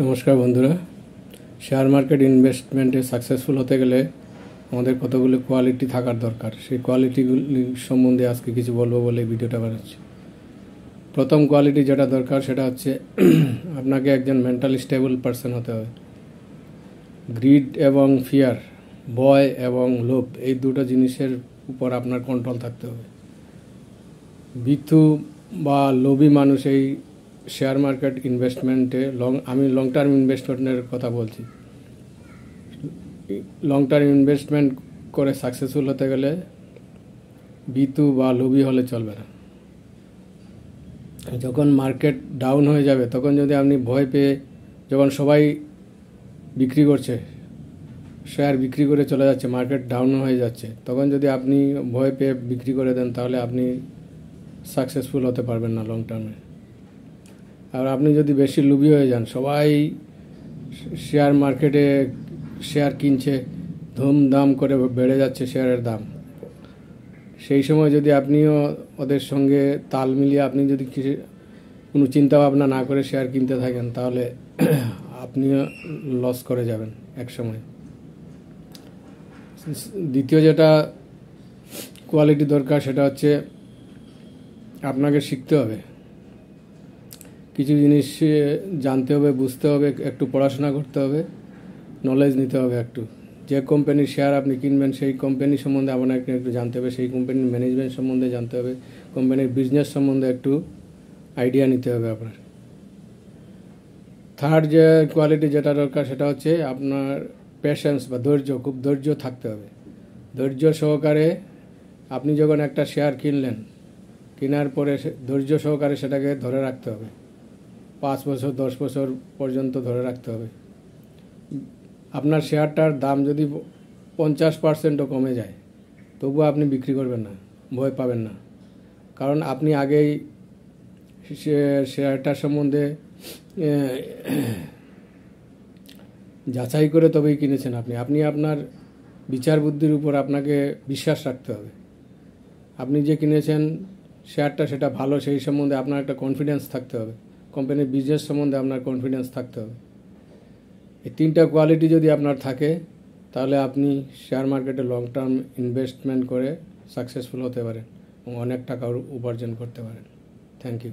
নমস্কার বন্ধুরা। Share market ইনভেস্টমেন্টে successful হতে গেলে আমাদের কতগুলো কোয়ালিটি থাকার দরকার, সেই কোয়ালিটিগুলি সম্বন্ধে আজকে কিছু বলবো বলে এই ভিডিওটা বানাচ্ছি। প্রথম কোয়ালিটি যেটা দরকার সেটা হচ্ছে আপনাকে একজন মেন্টালি স্টেবল পারসন হতে হবে। গ্রিড এবং ফিয়ার, ভয় এবং লোভ, এই দুটো জিনিসের উপর আপনার কন্ট্রোল থাকতে হবে। ভীতু বা লোভী মানুষ এই শেয়ার মার্কেট ইনভেস্টমেন্টে আমি লং টার্ম ইনভেস্টমেন্টের কথা বলছি। লং টার্ম ইনভেস্টমেন্ট করে সাকসেসফুল হতে গেলে ভীতু বা লোভী হলে চলবে না। যখন মার্কেট ডাউন হয়ে যাবে তখন যদি আপনি ভয় পেয়ে, যখন সবাই বিক্রি করছে, শেয়ার বিক্রি করে চলে যাচ্ছে, মার্কেট ডাউন হয়ে যাচ্ছে, তখন যদি আপনি ভয় পেয়ে বিক্রি করে দেন তাহলে আপনি সাকসেসফুল হতে পারবেন না লং টার্মে। আর আপনি যদি বেশি লোভী হয়ে যান, সবাই শেয়ার মার্কেটে শেয়ার কিনছে, ধুমধাম করে বেড়ে যাচ্ছে শেয়ারের দাম, সেই সময় যদি আপনিও ওদের সঙ্গে তাল মিলিয়ে আপনি যদি কোনো চিন্তা ভাবনা না করে শেয়ার কিনতে থাকেন তাহলে আপনিও লস করে যাবেন এক সময়। দ্বিতীয় যেটা কোয়ালিটি দরকার সেটা হচ্ছে আপনাকে শিখতে হবে, কিছু জিনিস জানতে হবে, বুঝতে হবে, একটু পড়াশোনা করতে হবে, নলেজ নিতে হবে একটু। যে কোম্পানির শেয়ার আপনি কিনবেন সেই কোম্পানি সম্বন্ধে আপনাকে একটু জানতে হবে, সেই কোম্পানির ম্যানেজমেন্ট সম্বন্ধে জানতে হবে, কোম্পানির বিজনেস সম্বন্ধে একটু আইডিয়া নিতে হবে আপনার। থার্ড যে কোয়ালিটি যেটা দরকার সেটা হচ্ছে আপনার পেশেন্স বা ধৈর্য, খুব ধৈর্য থাকতে হবে। ধৈর্য সহকারে আপনি যখন একটা শেয়ার কিনলেন, কেনার পরে ধৈর্য সহকারে সেটাকে ধরে রাখতে হবে, 5 বছর 10 বছর পর্যন্ত ধরে রাখতে হবে। আপনার শেয়ারটার দাম যদি 50%ও কমে যায় তবুও আপনি বিক্রি করবেন না, ভয় পাবেন না, কারণ আপনি আগেই শেয়ারটার সম্বন্ধে যাচাই করে তবেই কিনেছেন। আপনি আপনার বিচার বুদ্ধির উপর আপনাকে বিশ্বাস রাখতে হবে। আপনি যে কিনেছেন শেয়ারটা সেটা ভালো, সেই সম্বন্ধে আপনার একটা কনফিডেন্স থাকতে হবে, কোম্পানির বিজনেস সম্বন্ধে আপনার কনফিডেন্স থাকতে হবে। এই তিনটা কোয়ালিটি যদি আপনার থাকে তাহলে আপনি শেয়ার মার্কেটে লং টার্ম ইনভেস্টমেন্ট করে সাকসেসফুল হতে পারেন এবং অনেক টাকা উপার্জন করতে পারেন। Thank you.